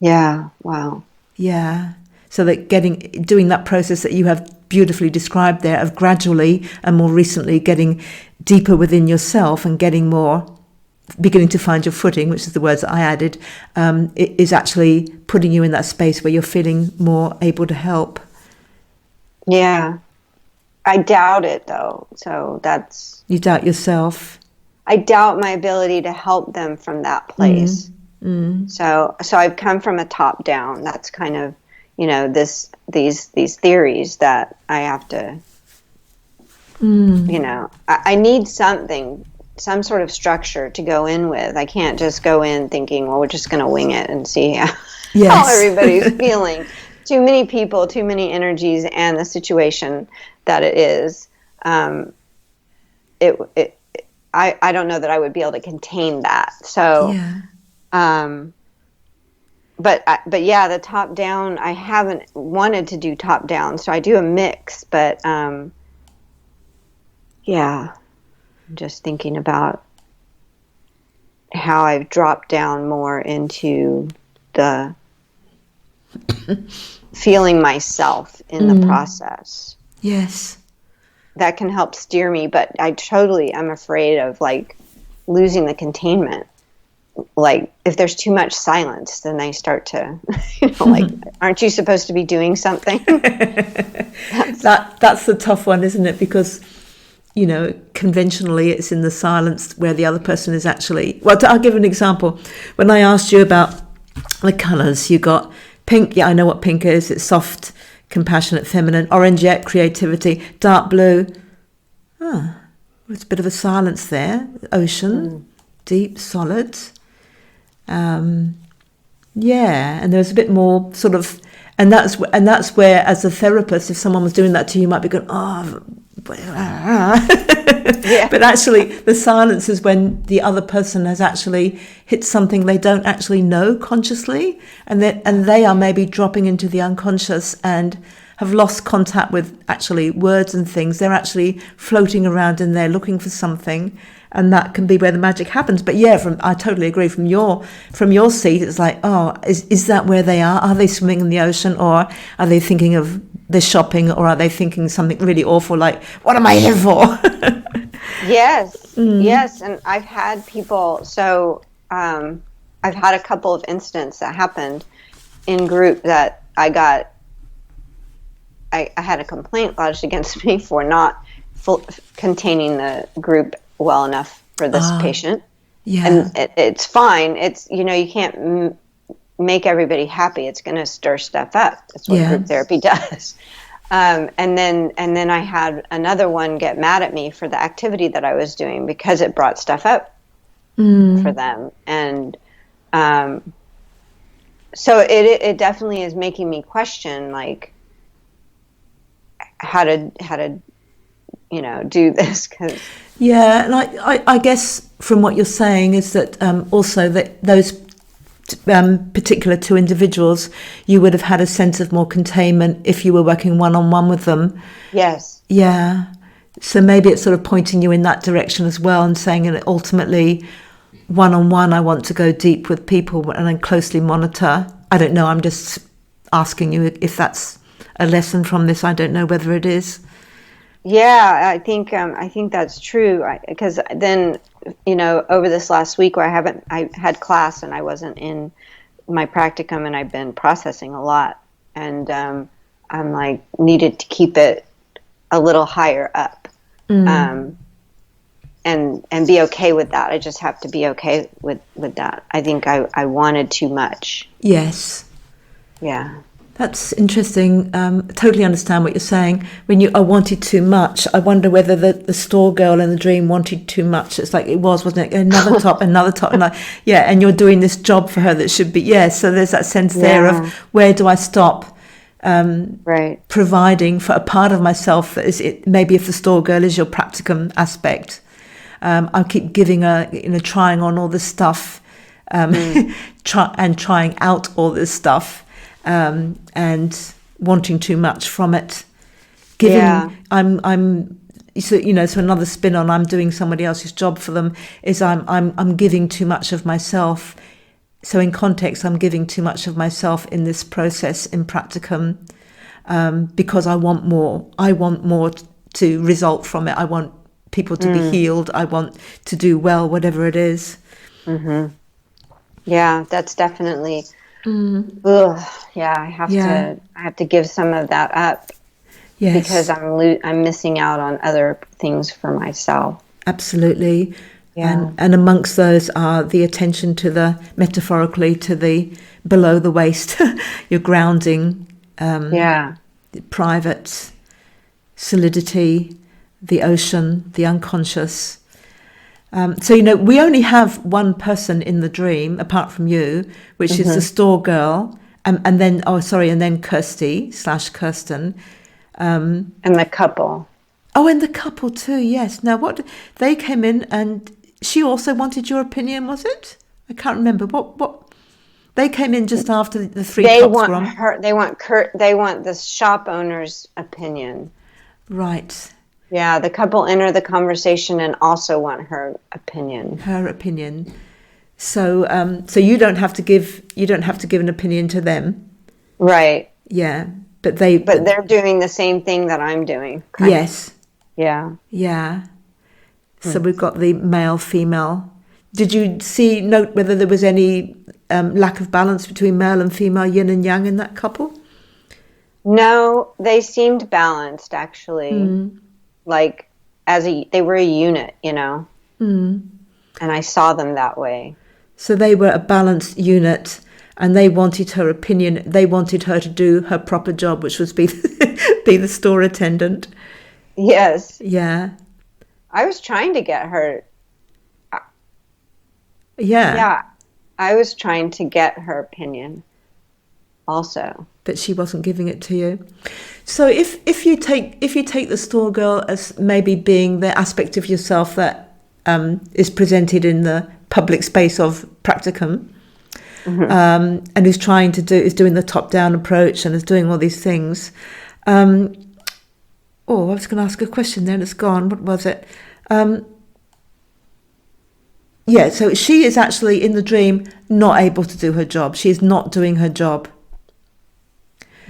Yeah. Wow. Yeah. So that doing that process that you have beautifully described there of gradually and more recently getting deeper within yourself and beginning to find your footing, which is the words that I added, it is actually putting you in that space where you're feeling more able to help. Yeah. I doubt it though. So You doubt yourself. I doubt my ability to help them from that place. So I've come from a top down. That's kind of, these theories that I have to, I need some sort of structure to go in with. I can't just go in thinking, well, we're just going to wing it and see how everybody's feeling. Too many people, too many energies, and the situation that it is. I don't know that I would be able to contain that. So, but yeah, the top down, I haven't wanted to do top down, so I do a mix, but, yeah, I'm just thinking about how I've dropped down more into the feeling myself in the process. Yes. That can help steer me, but I'm afraid of like losing the containment. Like if there's too much silence, then I start to, like, aren't you supposed to be doing something? That's the tough one, isn't it? Because, conventionally it's in the silence where the other person is actually, I'll give an example. When I asked you about the colours, you got pink. Yeah, I know what pink is. It's soft, compassionate, feminine. Orange, yeah, creativity. Dark blue. There's a bit of a silence there. Ocean, deep, solid. And there's a bit more sort of, and that's where, as a therapist, if someone was doing that to you, you might be going, Yeah. But actually, the silence is when the other person has actually hit something they don't actually know consciously, and they are maybe dropping into the unconscious and have lost contact with actually words and things. They're actually floating around in there looking for something, and that can be where the magic happens. But yeah, I totally agree. From your seat, it's like, is that where they are? Are they swimming in the ocean, or are they thinking of the shopping, or are they thinking something really awful like, what am I here for? Yes, yes, and I've had people. So I've had a couple of incidents that happened in group that I had a complaint lodged against me for not containing the group well enough for this patient. Yeah, and it's fine. It's you can't make everybody happy. It's going to stir stuff up. That's what group therapy does. And then I had another one get mad at me for the activity that I was doing because it brought stuff up for them. And so it definitely is making me question, like, how to do this. And I guess from what you're saying is that also that those particular two individuals, you would have had a sense of more containment if you were working one-on-one with them. Yes. Yeah. So maybe it's sort of pointing you in that direction as well, and saying that ultimately one-on-one, I want to go deep with people and then closely monitor. I don't know. I'm just asking you if that's a lesson from this. I don't know whether it is. Yeah, I think that's true. Because then, over this last week where I had class and I wasn't in my practicum, and I've been processing a lot, and I'm like needed to keep it a little higher up, and be okay with that. I just have to be okay with that. I think I wanted too much. Yes. Yeah. That's interesting. Totally understand what you're saying. When I wanted too much, I wonder whether the store girl in the dream wanted too much. It's like it wasn't it? Another top, another top. And and you're doing this job for her that should be, so there's that sense there of where do I stop providing for a part of myself that is, maybe if the store girl is your practicum aspect, I keep giving her, trying on all this stuff, trying out all this stuff. And wanting too much from it, so another spin on I'm doing somebody else's job for them is I'm giving too much of myself. So in context, I'm giving too much of myself in this process in practicum, because I want more to result from it. I want people to be healed. I want to do well, whatever it is. Mm-hmm. Yeah, that's definitely. Ugh, yeah, I have to give some of that up. Yes. Because I'm missing out on other things for myself. Absolutely. Yeah. And amongst those are the attention to metaphorically to the below the waist, your grounding, private solidity, the ocean, the unconscious. So, we only have one person in the dream apart from you, which is the store girl, and then Kirsty/Kirsten. And the couple. Oh, and the couple too, yes. Now, they came in and she also wanted your opinion, was it? I can't remember. What? They came in just after the three cups were on. They want the shop owner's opinion. Right. Yeah, the couple enter the conversation and also want her opinion. Her opinion. So, so you don't have to give an opinion to them. Right. Yeah, but they're doing the same thing that I'm doing. Yes. Yeah. Yeah. So we've got the male, female. Did you note whether there was any lack of balance between male and female, yin and yang in that couple? No, they seemed balanced actually. Like they were a unit, and I saw them that way. So they were a balanced unit, and they wanted her opinion. They wanted her to do her proper job, which was be the store attendant. Yes. Yeah. I was trying to get her. Yeah. Yeah, I was trying to get her opinion also. But she wasn't giving it to you. So if you take the store girl as maybe being the aspect of yourself that is presented in the public space of practicum, and who's is doing the top down approach and is doing all these things. I was going to ask a question then, it's gone. What was it? So she is actually in the dream not able to do her job. She is not doing her job.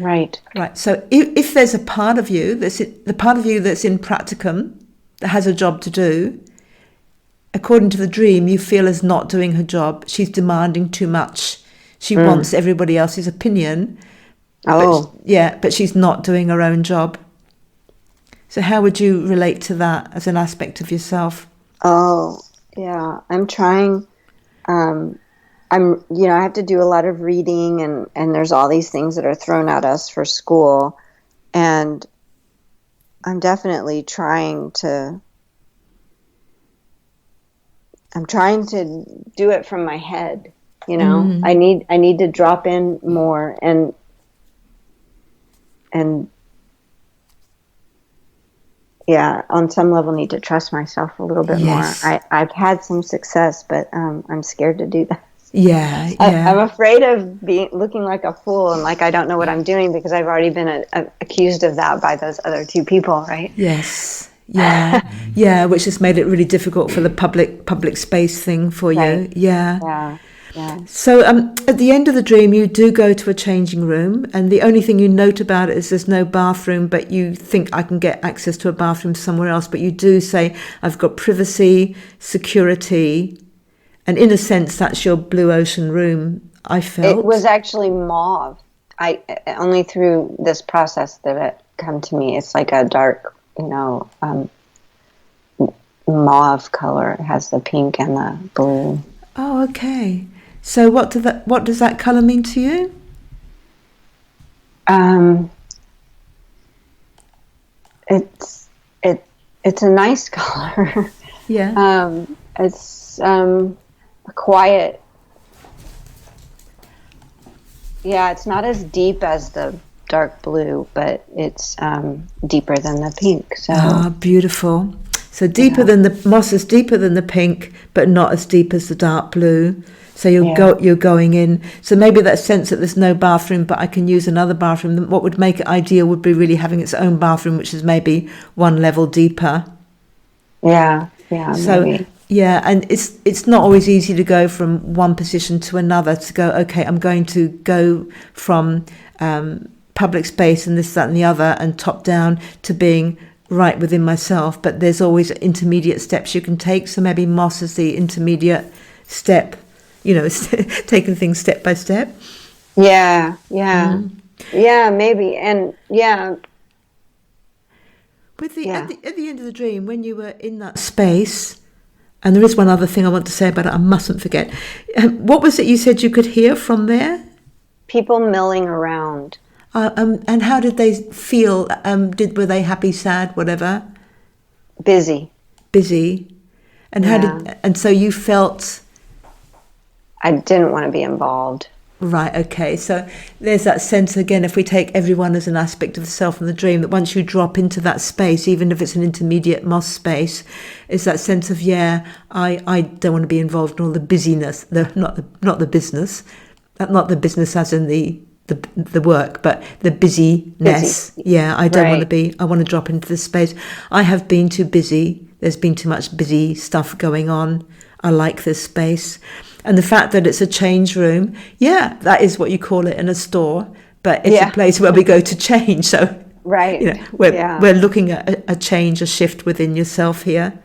Right. So if there's a part of you that's in practicum that has a job to do, according to the dream, you feel is not doing her job. She's demanding too much. She wants everybody else's opinion. But she's not doing her own job. So how would you relate to that as an aspect of yourself? Oh, yeah. I'm trying. I have to do a lot of reading and there's all these things that are thrown at us for school. And I'm definitely trying to do it from my head, I need to drop in more and on some level need to trust myself a little bit more. I've had some success, but I'm scared to do that. Yeah. I'm afraid of looking like a fool and like I don't know what I'm doing because I've already been accused of that by those other two people, right? Yes. Yeah. Which has made it really difficult for the public space thing for you. Right. Yeah. Yeah. So at the end of the dream, you do go to a changing room, and the only thing you note about it is there's no bathroom, but you think I can get access to a bathroom somewhere else. But you do say, I've got privacy, security, and in a sense, that's your blue ocean room, I felt. It was actually mauve. I only through this process did it come to me. It's like a dark, mauve color. It has the pink and the blue. Oh, okay. So what does that color mean to you? It's a nice color. Yeah. It's a quiet. Yeah, it's not as deep as the dark blue, but it's deeper than the pink. So beautiful. So deeper than the moss is deeper than the pink, but not as deep as the dark blue. So you're going in. So maybe that sense that there's no bathroom, but I can use another bathroom. What would make it ideal would be really having its own bathroom, which is maybe one level deeper. Yeah. So maybe. Yeah, and it's not always easy to go from one position to another. To go, okay, I'm going to go from public space and this, that, and the other, and top down to being right within myself. But there's always intermediate steps you can take. So maybe moss is the intermediate step. Taking things step by step. Yeah, maybe, and At the end of the dream, when you were in that space, and there is one other thing I want to say about it, I mustn't forget. What was it you said you could hear from there? People milling around. And how did they feel? Were they happy, sad, whatever? Busy. And so you felt. I didn't want to be involved. Right, okay. So there's that sense, again, if we take everyone as an aspect of the self in the dream, that once you drop into that space, even if it's an intermediate moss space, is that sense of, I don't want to be involved in all the busyness, not the business, not the business as in the work, but the busyness. Busy. Yeah, I don't want to Right. I want to drop into this space. I have been too busy. There's been too much busy stuff going on. I like this space. And the fact that it's a change room, that is what you call it in a store, but it's a place where we go to change. So, right. We're looking at a change, a shift within yourself here.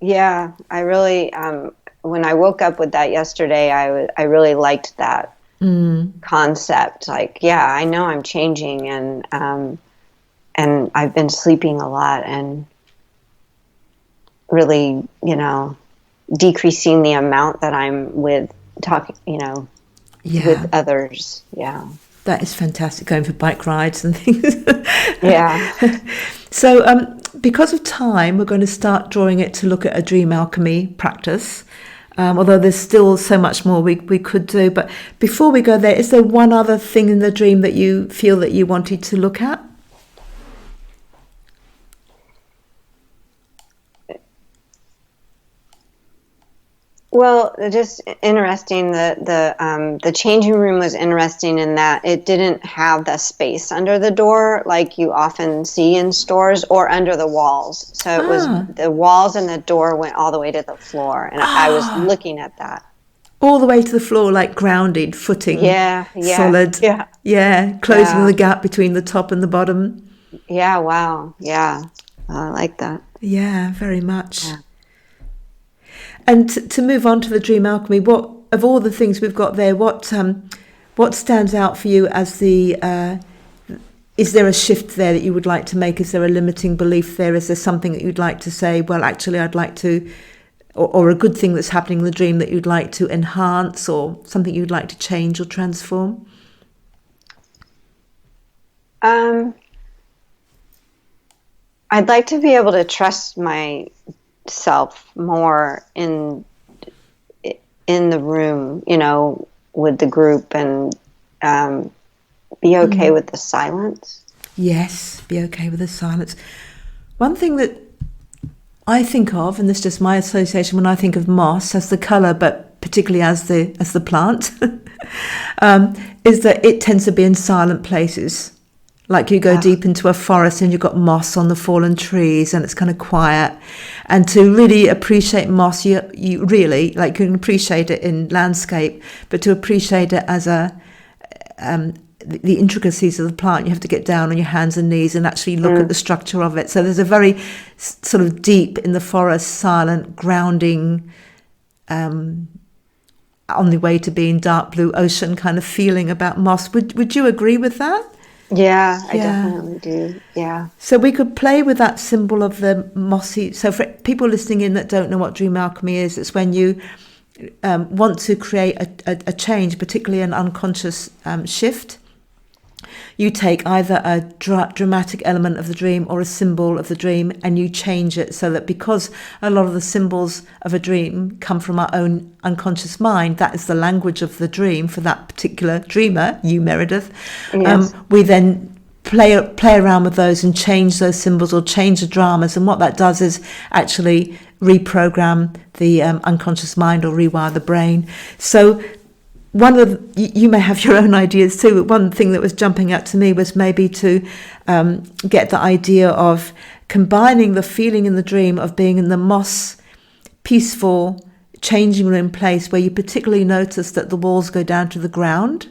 Yeah, I really, when I woke up with that yesterday, I really liked that concept. Like, I know I'm changing, and I've been sleeping a lot, and really, decreasing the amount that I'm with talking, with others. Yeah. That is fantastic, going for bike rides and things. Yeah. So because of time, we're going to start drawing it to look at a dream alchemy practice. Although there's still so much more we could do. But before we go there, is there one other thing in the dream that you feel that you wanted to look at? Well, just interesting. The changing room was interesting in that it didn't have the space under the door like you often see in stores, or under the walls. So it was the walls and the door went all the way to the floor, and I was looking at that. All the way to the floor, like grounded, footing, solid. Closing the gap between the top and the bottom. Yeah, wow. Yeah, I like that. Yeah, very much. Yeah. And to move on to the dream alchemy, what of all the things we've got there, what stands out for you as the? Is there a shift there that you would like to make? Is there a limiting belief there? Is there something that you'd like to say? Well, actually, I'd like to, or a good thing that's happening in the dream that you'd like to enhance, or something you'd like to change or transform? I'd like to be able to trust myself more in the room, with the group, and be okay with the silence. Yes, be okay with the silence. One thing that I think of, and this is just my association when I think of moss as the colour, but particularly as the plant, is that it tends to be in silent places. Like you go deep into a forest and you've got moss on the fallen trees and it's kind of quiet. And to really appreciate moss, you really, like you can appreciate it in landscape, but to appreciate it as the intricacies of the plant, you have to get down on your hands and knees and actually look at the structure of it. So there's a very sort of deep in the forest, silent, grounding, on the way to being dark blue ocean kind of feeling about moss. Would you agree with that? Yeah, I definitely do. Yeah. So we could play with that symbol of the mossy. So for people listening in that don't know what dream alchemy is, it's when you want to create a change, particularly an unconscious shift. You take either a dramatic element of the dream or a symbol of the dream and you change it so that, because a lot of the symbols of a dream come from our own unconscious mind, that is the language of the dream for that particular dreamer, you, Meredith. Yes. We then play around with those and change those symbols or change the dramas. And what that does is actually reprogram the unconscious mind or rewire the brain. So you may have your own ideas too, but one thing that was jumping out to me was maybe to get the idea of combining the feeling in the dream of being in the moss, peaceful, changing room place where you particularly notice that the walls go down to the ground,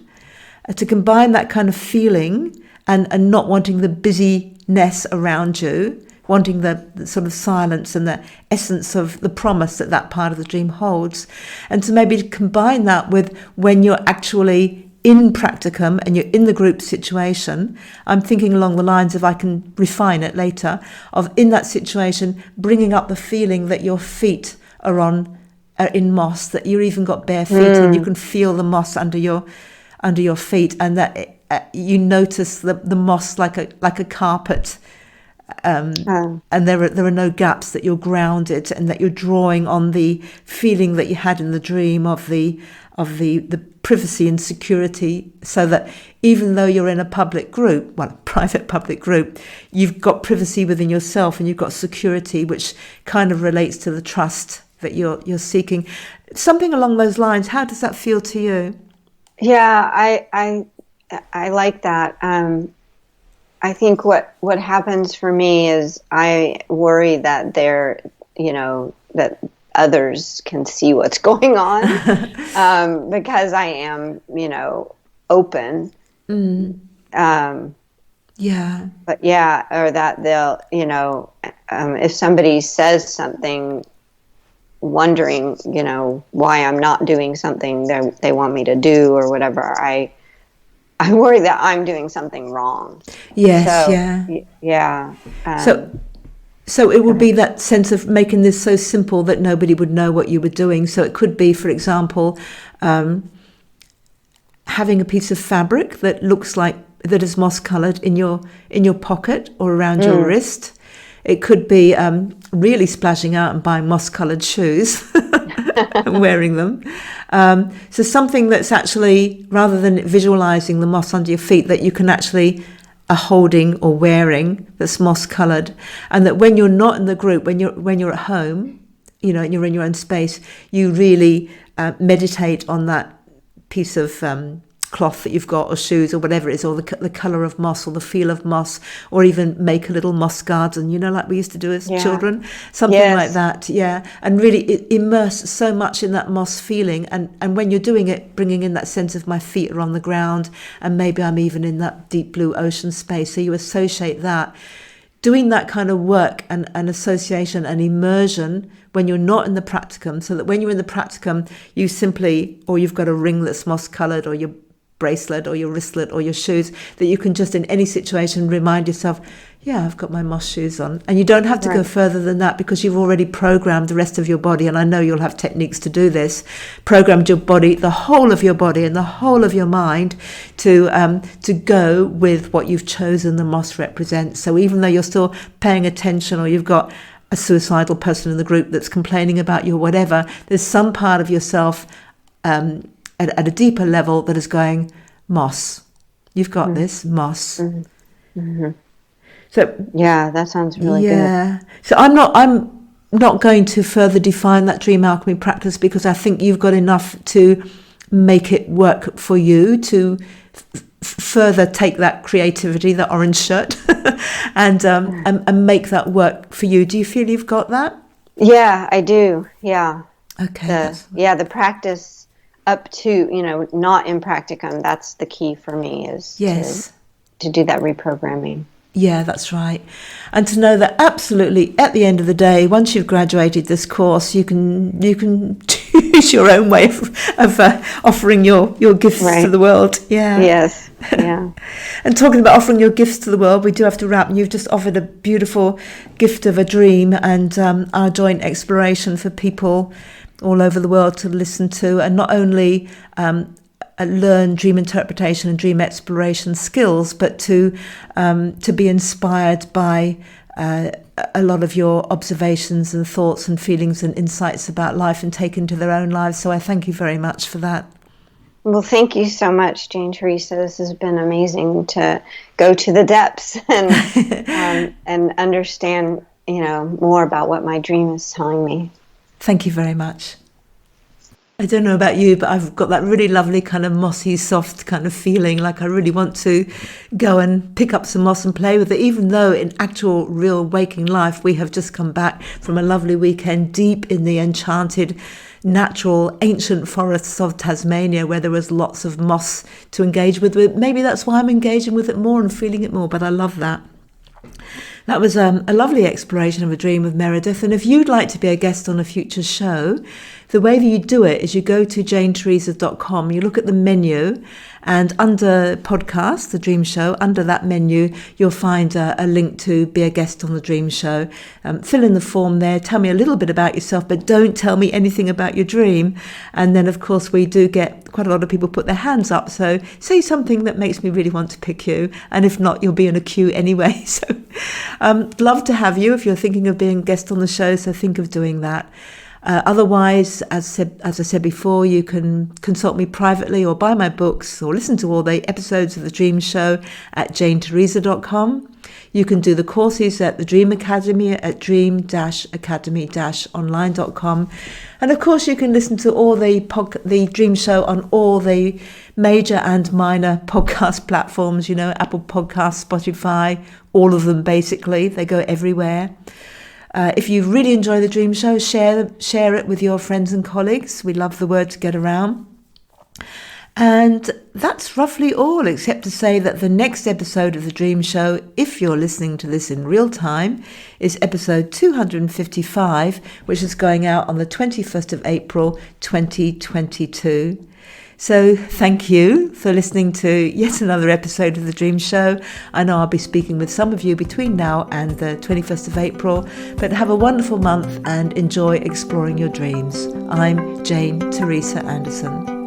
to combine that kind of feeling and not wanting the busyness around you, wanting the sort of silence and the essence of the promise that part of the dream holds. And to maybe combine that with when you're actually in practicum and you're in the group situation. I'm thinking along the lines, if I can refine it later, of in that situation, bringing up the feeling that your feet are in moss, that you've even got bare feet and you can feel the moss under your feet, and that you notice the moss like a carpet. And there are no gaps, that you're grounded and that you're drawing on the feeling that you had in the dream of the privacy and security, so that even though you're in a public group, a private public group, you've got privacy within yourself and you've got security, which kind of relates to the trust that you're seeking. Something along those lines. How does that feel to you? Yeah, I like that. I think what happens for me is I worry that that others can see what's going on, because I am, open. Yeah. But yeah, or that they'll, if somebody says something, wondering, why I'm not doing something that they want me to do or whatever, I worry that I'm doing something wrong. Yes, so, yeah. Yeah. So it would be that sense of making this so simple that nobody would know what you were doing. So it could be, for example, having a piece of fabric that is moss coloured in your pocket or around your wrist. It could be really splashing out and buying moss-coloured shoes and wearing them. So something that's actually, rather than visualising the moss under your feet, that you can actually are holding or wearing that's moss-coloured, and that when you're not in the group, when you're at home, and you're in your own space, you really meditate on that piece of cloth that you've got, or shoes, or whatever it is, or the colour of moss, or the feel of moss, or even make a little moss garden, like we used to do as children, something like that, and really immerse so much in that moss feeling, and when you're doing it, bringing in that sense of my feet are on the ground, and maybe I'm even in that deep blue ocean space, so you associate that. Doing that kind of work and association and immersion when you're not in the practicum, so that when you're in the practicum, you've got a ring that's moss coloured, or your bracelet or your wristlet or your shoes, that you can just in any situation remind yourself, I've got my moss shoes on. And you don't have to go further than that, because you've already programmed the rest of your body, and I know you'll have techniques to do this, programmed your body, the whole of your body and the whole of your mind to go with what you've chosen the moss represents. So even though you're still paying attention, or you've got a suicidal person in the group that's complaining about you or whatever, there's some part of yourself at a deeper level that is going, moss, you've got this, moss. So that sounds really good. So I'm not going to further define that dream alchemy practice, because I think you've got enough to make it work for you, to further take that creativity, that orange shirt, and make that work for you. Do you feel you've got that? Yeah, I do. Yeah. Okay. The practice up to, not in practicum, that's the key for me, is to do that reprogramming. Yeah, that's right. And to know that absolutely at the end of the day, once you've graduated this course, you can choose your own way of offering your gifts to the world. Yeah. Yes. Yeah. And talking about offering your gifts to the world, we do have to wrap. You've just offered a beautiful gift of a dream and our joint exploration for people all over the world to listen to, and not only learn dream interpretation and dream exploration skills, but to be inspired by a lot of your observations and thoughts and feelings and insights about life and take into their own lives. So I thank you very much for that. Well, thank you so much, Jane Teresa. This has been amazing to go to the depths and understand, more about what my dream is telling me. Thank you very much. I don't know about you, but I've got that really lovely kind of mossy, soft kind of feeling, like I really want to go and pick up some moss and play with it, even though in actual, real waking life, we have just come back from a lovely weekend deep in the enchanted, natural, ancient forests of Tasmania, where there was lots of moss to engage with. Maybe that's why I'm engaging with it more and feeling it more, but I love that. That was a lovely exploration of a dream with Meredith. And if you'd like to be a guest on a future show, the way that you do it is you go to janeteresa.com, you look at the menu, and under podcast, the Dream Show, under that menu, you'll find a link to be a guest on the Dream Show. Fill in the form there, tell me a little bit about yourself, but don't tell me anything about your dream. And then, of course, we do get quite a lot of people put their hands up. So say something that makes me really want to pick you. And if not, you'll be in a queue anyway. So love to have you if you're thinking of being a guest on the show. So think of doing that. Otherwise, as I said before, you can consult me privately or buy my books or listen to all the episodes of The Dream Show at janeteresa.com. You can do the courses at the Dream Academy at dream-academy-online.com. And of course, you can listen to all the Dream Show on all the major and minor podcast platforms, Apple Podcasts, Spotify, all of them basically. They go everywhere. If you really enjoy the Dream Show, share it with your friends and colleagues. We love the word to get around. And that's roughly all, except to say that the next episode of the Dream Show, if you're listening to this in real time, is episode 255, which is going out on the 21st of April, 2022. So thank you for listening to yet another episode of The Dream Show. I know I'll be speaking with some of you between now and the 21st of April, but have a wonderful month and enjoy exploring your dreams. I'm Jane Teresa Anderson.